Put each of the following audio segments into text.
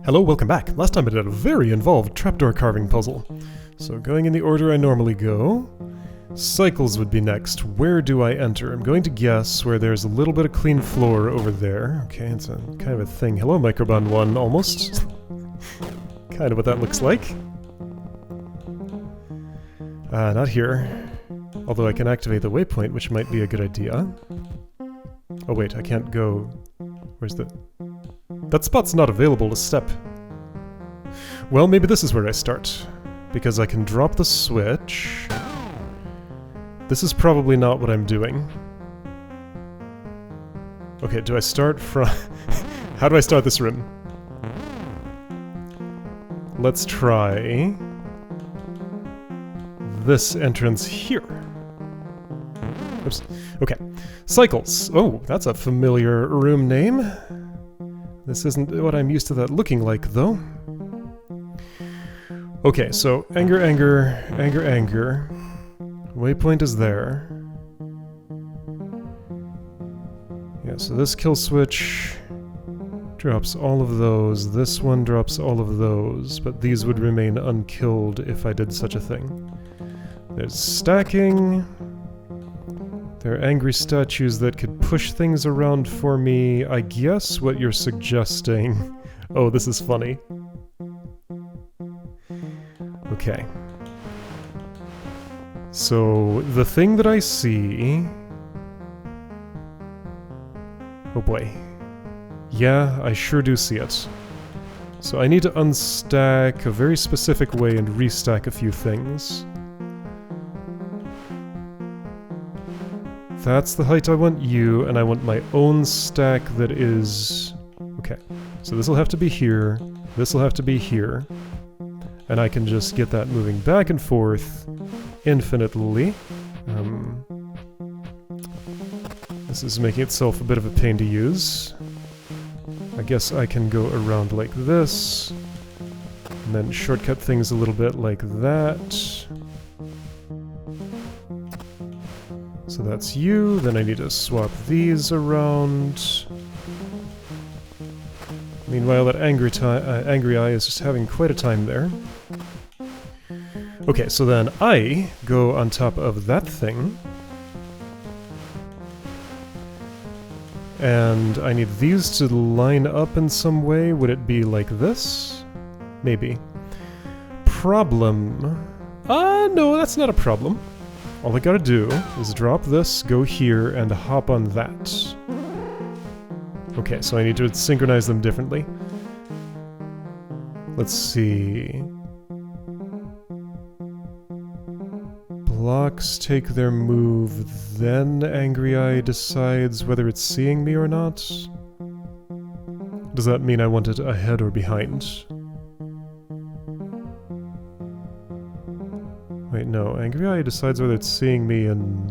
Hello, welcome back. Last time I did a very involved trapdoor carving puzzle. So going in the order I normally go, cycles would be next. Where do I enter? I'm going to guess where there's a little bit of clean floor over there. Okay, it's a kind of a thing. Hello, Microbond 1, almost. Kind of what that looks like. Not here. Although I can activate the waypoint, which might be a good idea. Oh wait, I can't go... Where's the... That spot's not available to step. Well, maybe this is where I start. Because I can drop the switch. This is probably not what I'm doing. Okay, do I start from... How do I start this room? Let's try... this entrance here. Oops. Okay. Cycles. Oh, that's a familiar room name. This isn't what I'm used to that looking like, though. Okay, so anger, anger, anger, anger. Waypoint is there. Yeah, so this kill switch drops all of those. This one drops all of those, but these would remain unkilled if I did such a thing. There's stacking. There are angry statues that could push things around for me. I guess what you're suggesting... Oh, this is funny. Okay. So, the thing that I see... Oh boy. Yeah, I sure do see it. So I need to unstack a very specific way and restack a few things. That's the height I want you, and I want my own stack that is... Okay, so this will have to be here, this will have to be here, and I can just get that moving back and forth infinitely. This is making itself a bit of a pain to use. I guess I can go around like this, and then shortcut things a little bit like that. So that's you, then I need to swap these around. Meanwhile, that angry eye is just having quite a time there. Okay, so then I go on top of that thing. And I need these to line up in some way. Would it be like this? Maybe. Problem... no, that's not a problem. All I gotta do is drop this, go here, and hop on that. Okay, so I need to synchronize them differently. Let's see... Blocks take their move, then Angry Eye decides whether it's seeing me or not. Does that mean I want it ahead or behind? Wait, no. Angry Eye decides whether it's seeing me in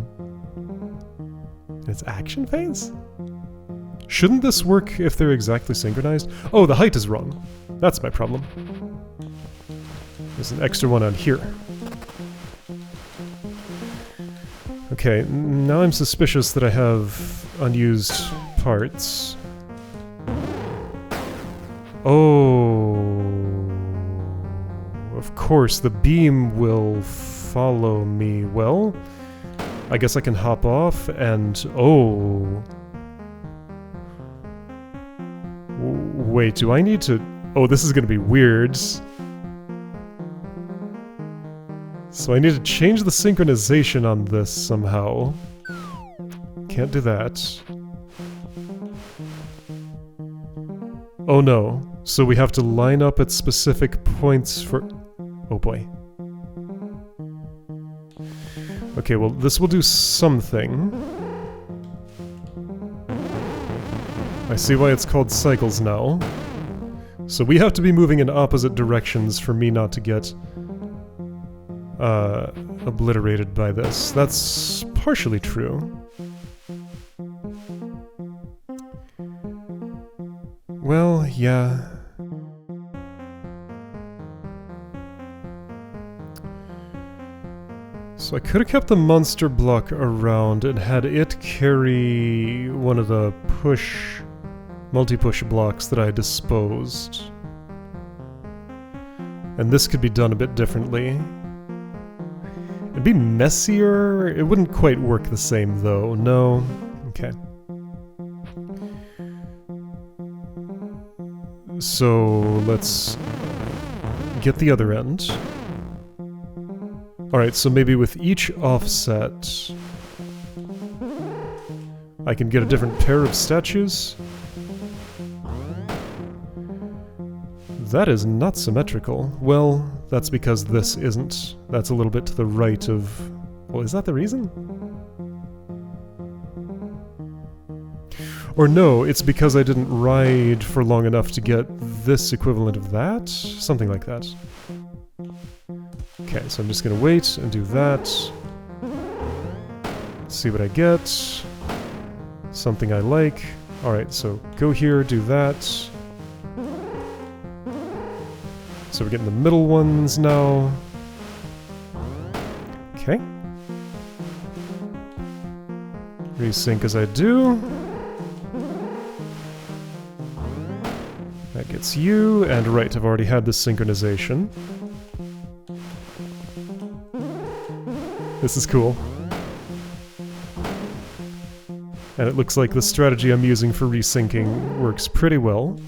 its action phase? Shouldn't this work if they're exactly synchronized? Oh, the height is wrong. That's my problem. There's an extra one on here. Okay, now I'm suspicious that I have unused parts. Oh... Of course, the beam will follow me. Well, I guess I can hop off and... Oh... Wait, do I need to... Oh, this is gonna be weird. So I need to change the synchronization on this somehow. Can't do that. Oh no. So we have to line up at specific points for... Oh boy. Okay, well, this will do something. I see why it's called cycles now. So we have to be moving in opposite directions for me not to get... obliterated by this. That's partially true. Well, yeah. So I could have kept the monster block around and had it carry one of the multi-push blocks that I disposed. And this could be done a bit differently. It'd be messier. It wouldn't quite work the same, though. No. Okay. So let's get the other end. Alright, so maybe with each offset, I can get a different pair of statues. That is not symmetrical. Well, that's because this isn't. That's a little bit to the right of... Well, is that the reason? Or no, it's because I didn't ride for long enough to get this equivalent of that? Something like that. Okay, so I'm just gonna wait and do that. See what I get. Something I like. Alright, so go here, do that. So we're getting the middle ones now. Okay. Resync as I do. That gets you, and right, I've already had this synchronization. This is cool. And it looks like the strategy I'm using for resyncing works pretty well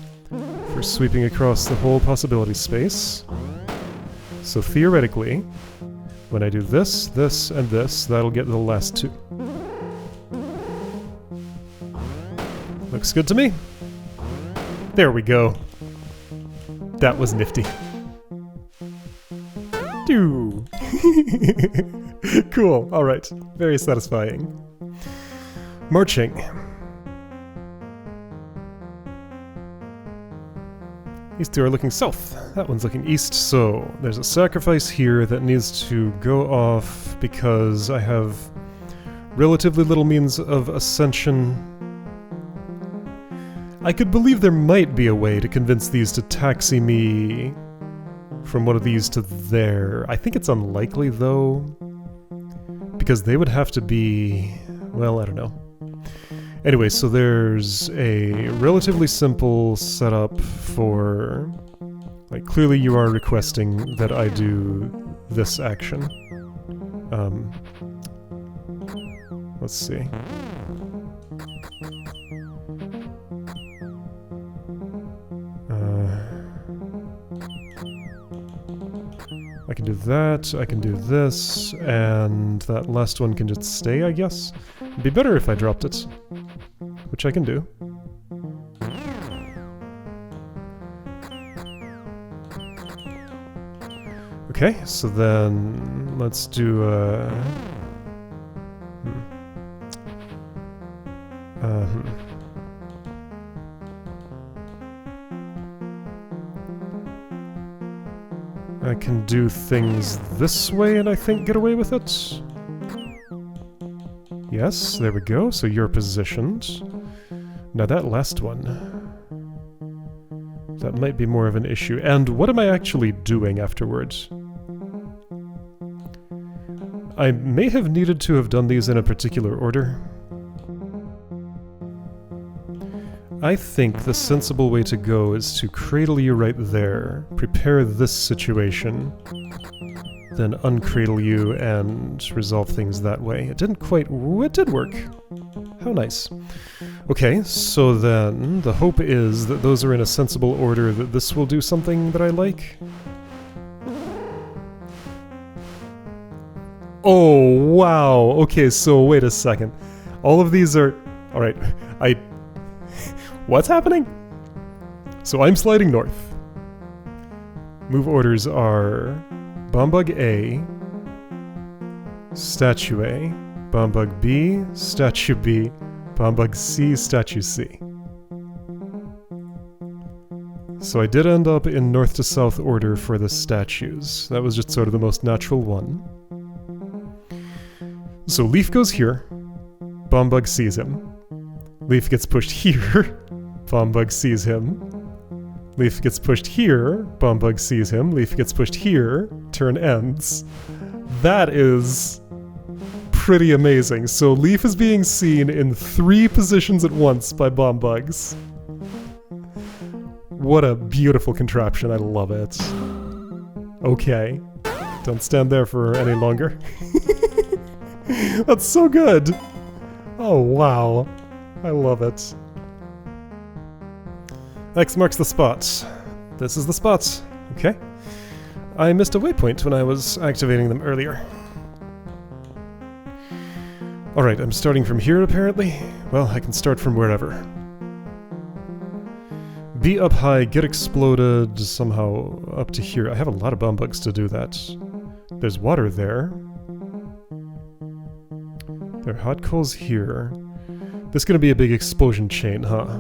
for sweeping across the whole possibility space. So theoretically, when I do this, this, and this, that'll get the last two. Looks good to me. There we go. That was nifty. Doo. Cool, alright. Very satisfying. Marching. These two are looking south. That one's looking east, so there's a sacrifice here that needs to go off because I have relatively little means of ascension. I could believe there might be a way to convince these to taxi me from one of these to there. I think it's unlikely, though, because they would have to be... well, I don't know. Anyway, so there's a relatively simple setup for... like, clearly you are requesting that I do this action. Let's see. I can do that, I can do this, and that last one can just stay, I guess? It'd be better if I dropped it. Which I can do. Okay, so then let's do I can do things this way and I think get away with it. Yes, there we go, so you're positioned. Now that last one, that might be more of an issue. And what am I actually doing afterwards? I may have needed to have done these in a particular order. I think the sensible way to go is to cradle you right there, prepare this situation, then uncradle you and resolve things that way. It didn't quite... it did work. How nice. Okay, so then the hope is that those are in a sensible order, that this will do something that I like. Oh, wow! Okay, so wait a second. All of these are... Alright, what's happening? So I'm sliding north. Move orders are... Bombug A, Statue A, Bombug B, Statue B, Bombug C, Statue C. So I did end up in north to south order for the statues. That was just sort of the most natural one. So Leaf goes here, Bombug sees him. Leaf gets pushed here, Bombug sees him. Leaf gets pushed here, Bombug sees him, Leaf gets pushed here, turn ends. That is pretty amazing. So Leaf is being seen in 3 positions at once by Bombugs. What a beautiful contraption, I love it. Okay. Don't stand there for any longer. That's so good! Oh, wow. I love it. X marks the spot. This is the spot. Okay. I missed a waypoint when I was activating them earlier. Alright, I'm starting from here apparently. Well, I can start from wherever. Be up high, get exploded somehow up to here. I have a lot of bomb bugs to do that. There's water there. There are hot coals here. This is gonna be a big explosion chain, huh?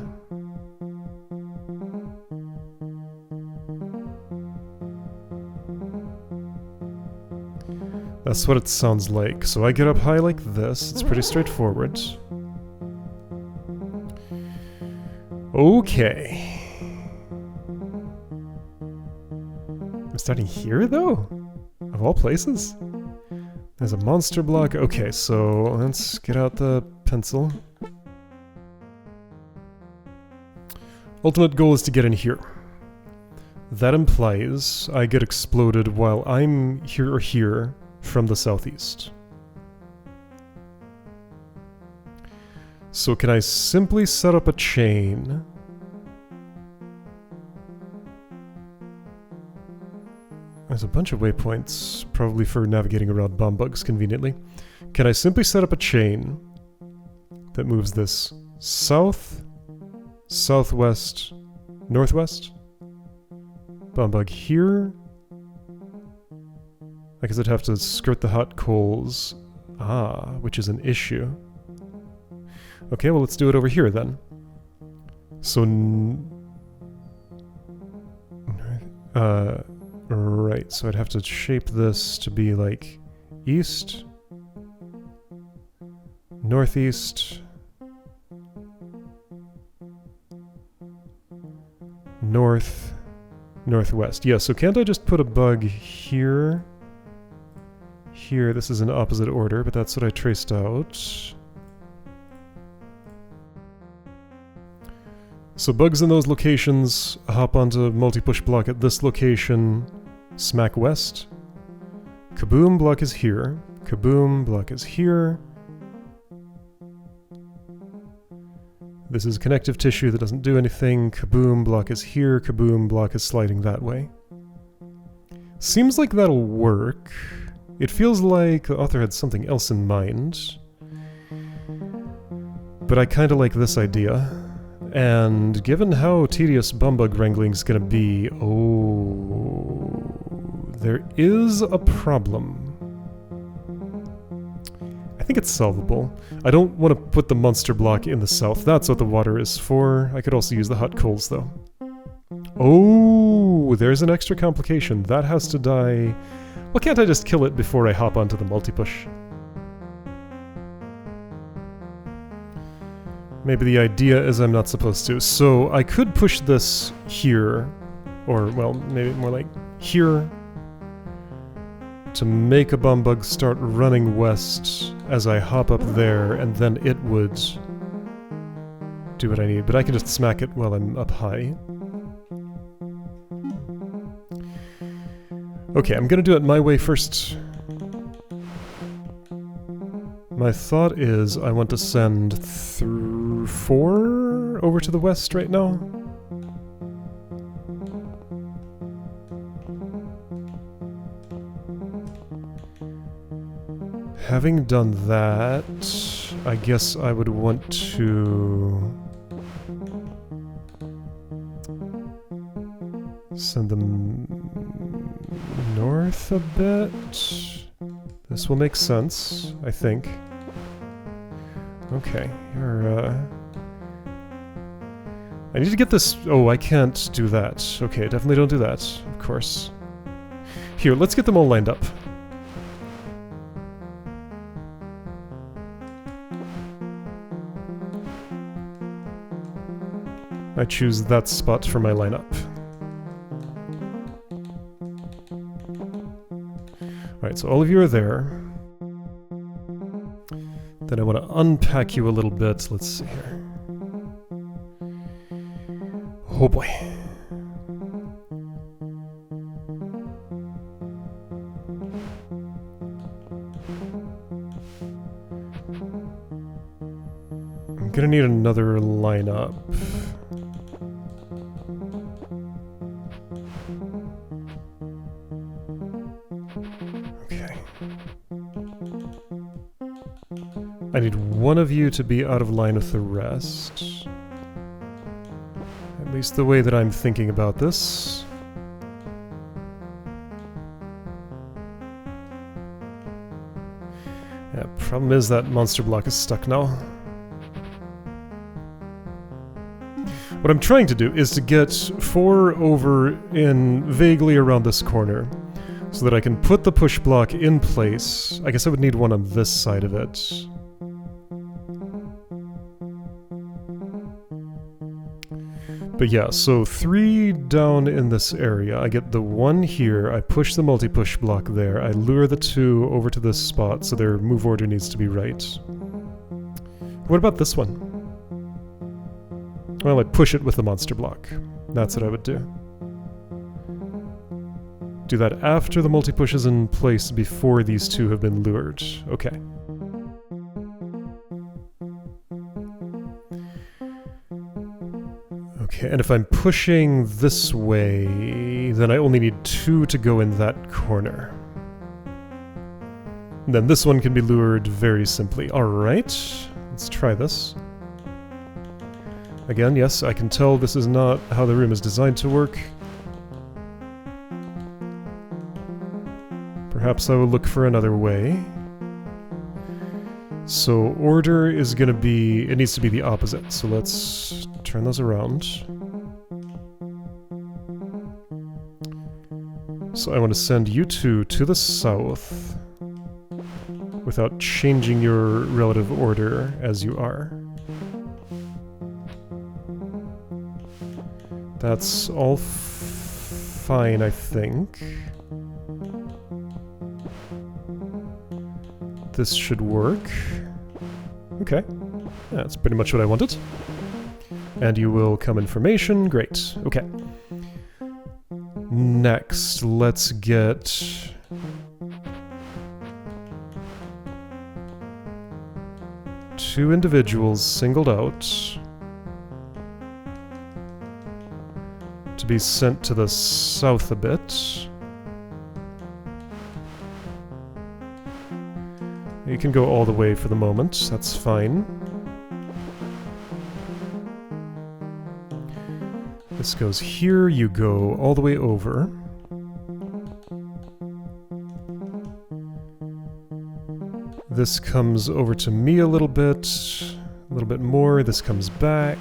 That's what it sounds like. So I get up high like this. It's pretty straightforward. Okay. I'm starting here, though? Of all places? There's a monster block. Okay, so let's get out the pencil. Ultimate goal is to get in here. That implies I get exploded while I'm here or here from the southeast. So can I simply set up a chain? There's a bunch of waypoints, probably for navigating around bomb bugs conveniently. Can I simply set up a chain that moves this south, southwest, northwest? Bomb bug here. I guess I'd have to skirt the hot coals. Ah, which is an issue. Okay, well let's do it over here then. So... right, so I'd have to shape this to be like east, northeast, north, northwest. Yeah, so can't I just put a bug here? Here, this is in opposite order, but that's what I traced out. So bugs in those locations hop onto multi-push block at this location, smack west. Kaboom block is here. Kaboom block is here. This is connective tissue that doesn't do anything. Kaboom block is here. Kaboom block is sliding that way. Seems like that'll work. It feels like the author had something else in mind. But I kinda like this idea. And given how tedious bumbug wrangling's gonna be, there is a problem. I think it's solvable. I don't want to put the monster block in the south. That's what the water is for. I could also use the hot coals, though. Oh, there's an extra complication. That has to die. Well, can't I just kill it before I hop onto the multi-push? Maybe the idea is I'm not supposed to. So I could push this here, or, well, maybe more like here, to make a bumbug start running west as I hop up there, and then it would do what I need. But I can just smack it while I'm up high. Okay, I'm gonna do it my way first. My thought is I want to send through 4 over to the west right now. Having done that, I guess I would want to send them north a bit. This will make sense, I think. Okay, you're, I need to get this... Oh, I can't do that. Okay, definitely don't do that, of course. Here, let's get them all lined up. I choose that spot for my lineup. Alright, so all of you are there. Then I want to unpack you a little bit. Let's see here. Oh boy. Gonna need another lineup. Okay. I need one of you to be out of line with the rest. At least the way that I'm thinking about this. Yeah, problem is that monster block is stuck now. What I'm trying to do is to get 4 over in vaguely around this corner, so that I can put the push block in place. I guess I would need one on this side of it. But yeah, so 3 down in this area. I get the 1 here, I push the multi-push block there, I lure the 2 over to this spot, so their move order needs to be right. What about this one? Well, I push it with the monster block. That's what I would do. Do that after the multi-push is in place, before these 2 have been lured. Okay. Okay, and if I'm pushing this way, then I only need 2 to go in that corner. And then this one can be lured very simply. Alright, let's try this. Again, yes, I can tell this is not how the room is designed to work. Perhaps I will look for another way. So order is going to be... it needs to be the opposite, so let's turn those around. So I want to send you 2 to the south without changing your relative order as you are. That's all fine, I think. This should work. Okay. That's pretty much what I wanted. And you will come in formation. Great. Okay. Next, let's get... two individuals singled out to be sent to the south a bit. You can go all the way for the moment, that's fine. This goes here, you go all the way over. This comes over to me a little bit more, this comes back.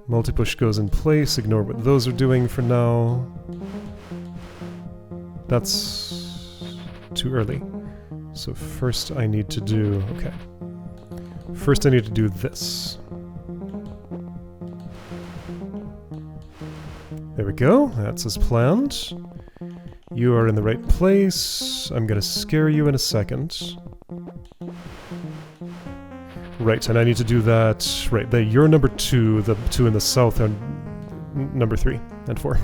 Multi-push goes in place, ignore what those are doing for now. That's too early. So first I need to do... okay. First I need to do this. There we go, that's as planned. You are in the right place. I'm gonna scare you in a second. Right, and I need to do that... right, you're number 2, the 2 in the south are number 3 and 4.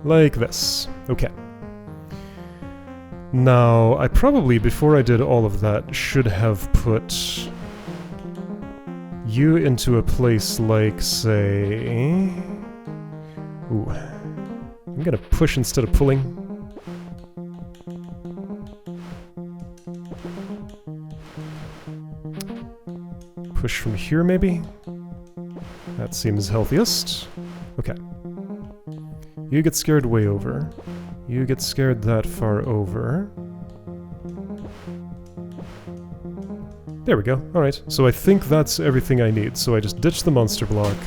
Like this. Okay. Now, I probably, before I did all of that, should have put you into a place like, say... ooh. I'm gonna push instead of pulling. Push from here, maybe? That seems healthiest. Okay. You get scared way over. You get scared that far over. There we go. Alright, so I think that's everything I need. So I just ditch the monster block,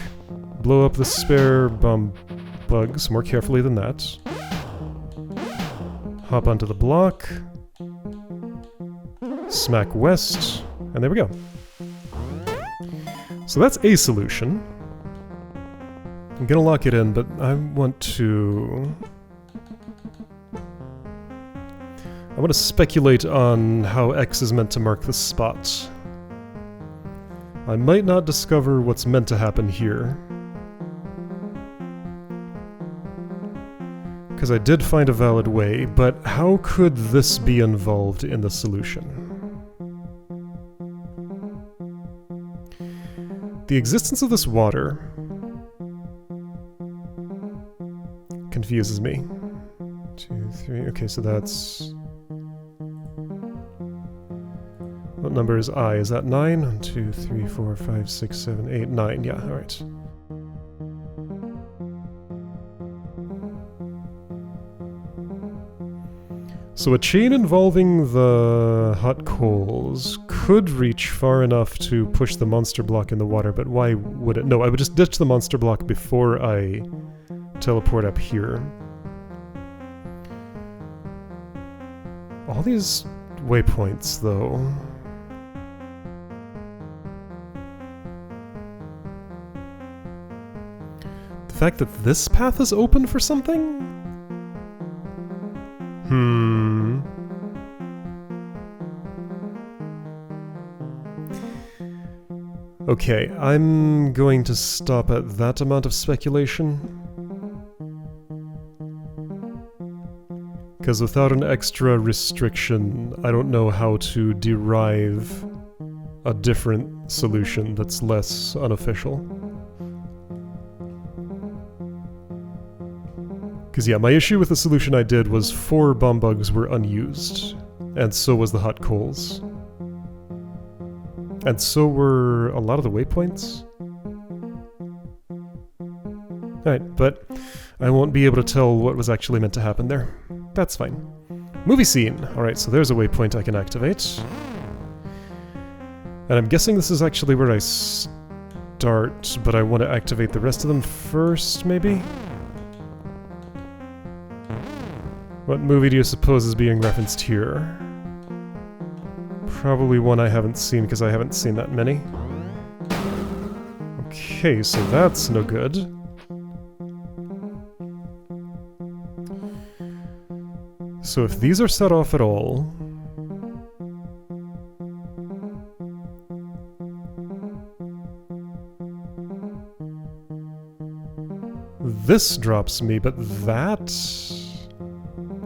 blow up the spare bomb bugs more carefully than that, hop onto the block, smack west, and there we go. So that's a solution. I'm gonna lock it in, but I want to speculate on how X is meant to mark the spot. I might not discover what's meant to happen here, because I did find a valid way, but how could this be involved in the solution? The existence of this water confuses me. 2, 3, okay, so that's... What number is I? Is that 9? 1, 2, 3, 4, 5, 6, 7, 8, 9. Yeah, alright. So a chain involving the hot coals could reach far enough to push the monster block in the water, but why would it? No, I would just ditch the monster block before I teleport up here. All these waypoints, though... The fact that this path is open for something? Okay, I'm going to stop at that amount of speculation. Because without an extra restriction, I don't know how to derive a different solution that's less unofficial. Because yeah, my issue with the solution I did was 4 bomb bugs were unused, and so was the hot coals. And so were a lot of the waypoints. Alright, but I won't be able to tell what was actually meant to happen there. That's fine. Movie scene! Alright, so there's a waypoint I can activate. And I'm guessing this is actually where I start, but I want to activate the rest of them first, maybe? What movie do you suppose is being referenced here? Probably one I haven't seen, because I haven't seen that many. Okay, so that's no good. So if these are set off at all... This drops me, but that...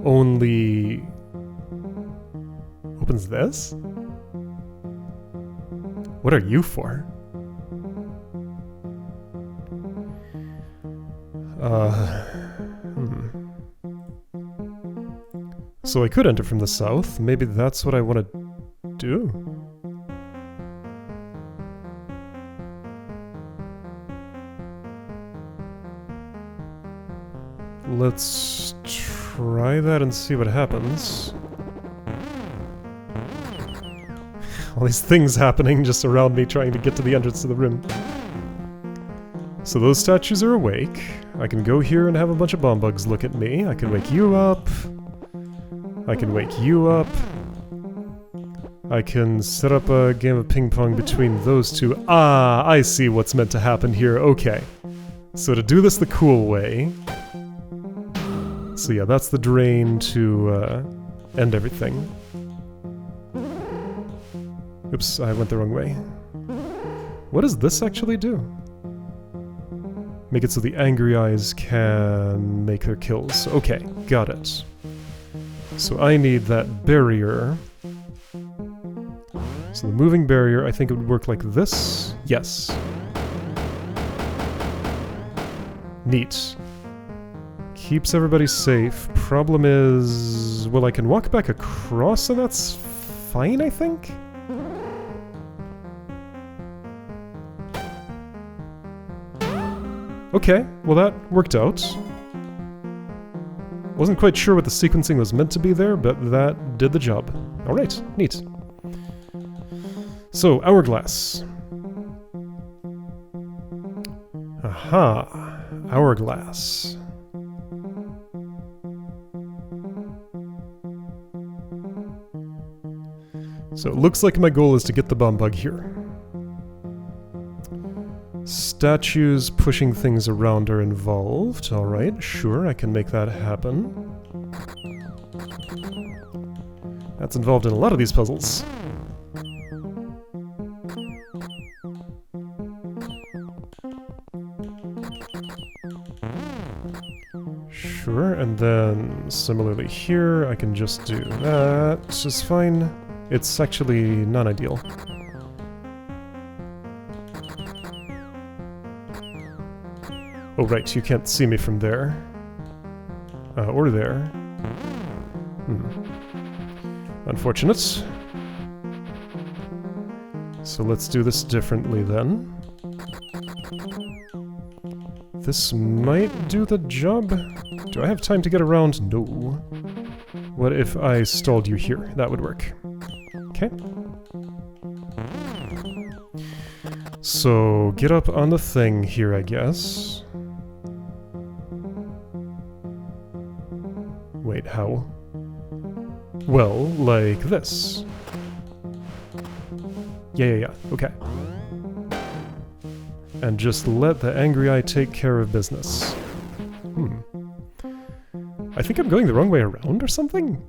only... opens this? What are you for? So I could enter from the south. Maybe that's what I want to do. Let's try that and see what happens. All these things happening just around me trying to get to the entrance to the room. So those statues are awake. I can go here and have a bunch of bomb bugs look at me. I can wake you up. I can wake you up. I can set up a game of ping pong between those two. Ah, I see what's meant to happen here. Okay. So to do this the cool way... So yeah, that's the drain to end everything. Oops, I went the wrong way. What does this actually do? Make it so the angry eyes can make their kills. Okay, got it. So I need that barrier. So the moving barrier, I think it would work like this. Yes. Neat. Keeps everybody safe. Problem is... well, I can walk back across and that's fine, I think? Okay, well that worked out. Wasn't quite sure what the sequencing was meant to be there, but that did the job. Alright, neat. So, Hourglass. Aha, Hourglass. So it looks like my goal is to get the bomb bug here. Statues pushing things around are involved. Alright, sure, I can make that happen. That's involved in a lot of these puzzles. Sure, and then similarly here, I can just do that just fine. It's actually non-ideal. Oh right, you can't see me from there. Or there. Unfortunate. So let's do this differently then. This might do the job. Do I have time to get around? No. What if I stalled you here? That would work. Okay. So, get up on the thing here, I guess. Wait, how? Well, like this. Yeah, okay. And just let the angry eye take care of business. I think I'm going the wrong way around or something?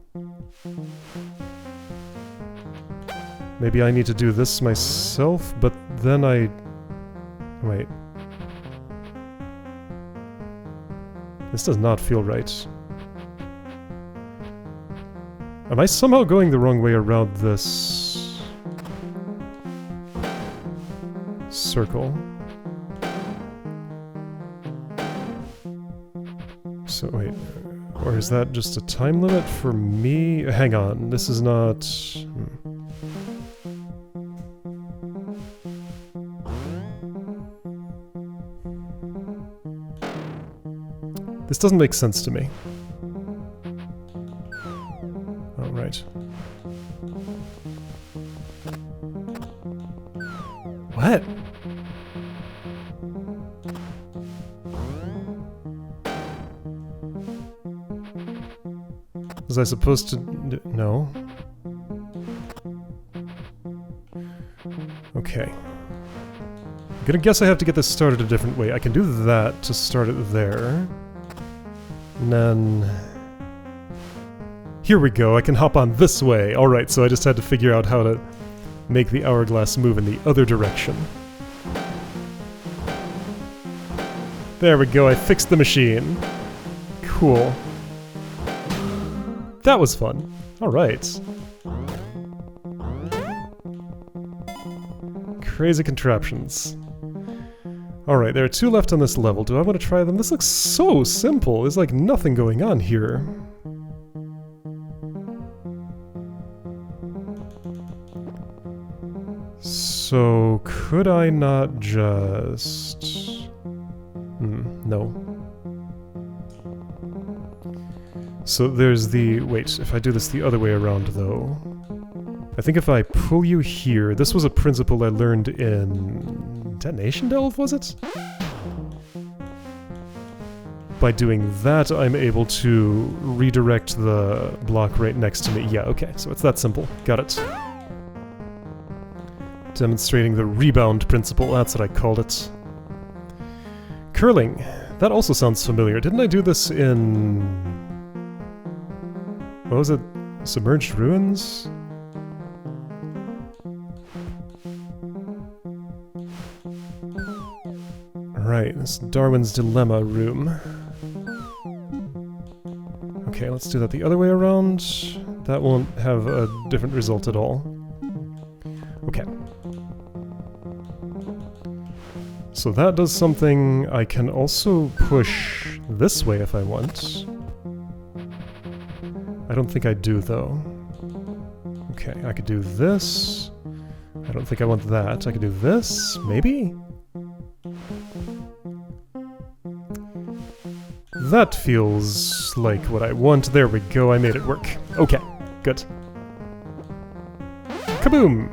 Maybe I need to do this myself, but then I... Wait. This does not feel right. Am I somehow going the wrong way around this... circle? So, wait... Or is that just a time limit for me? Hang on, this is not... This doesn't make sense to me. Oh, right. What? Was I supposed to... No. Okay. I'm gonna guess I have to get this started a different way. I can do that to start it there. And then... Here we go, I can hop on this way. Alright, so I just had to figure out how to make the hourglass move in the other direction. There we go, I fixed the machine. Cool. That was fun. Alright. Crazy contraptions. Alright, there are 2 left on this level. Do I want to try them? This looks so simple. There's like nothing going on here. So, could I not just... no. So there's the... Wait, if I do this the other way around, though... I think if I pull you here... This was a principle I learned in... Detonation Delve, was it? By doing that, I'm able to redirect the block right next to me. Yeah, okay, so it's that simple. Got it. Demonstrating the rebound principle, that's what I called it. Curling. That also sounds familiar. Didn't I do this in... What was it? Submerged Ruins? Right, this Darwin's Dilemma room. Okay, let's do that the other way around. That won't have a different result at all. Okay. So that does something. I can also push this way if I want. I don't think I do, though. Okay, I could do this. I don't think I want that. I could do this, maybe? That feels like what I want. There we go, I made it work. Okay, good. Kaboom!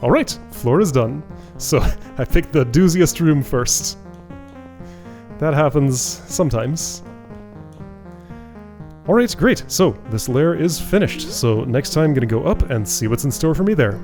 Alright, floor is done. So, I picked the dooziest room first. That happens sometimes. Alright, great. So, this layer is finished. So, next time I'm gonna go up and see what's in store for me there.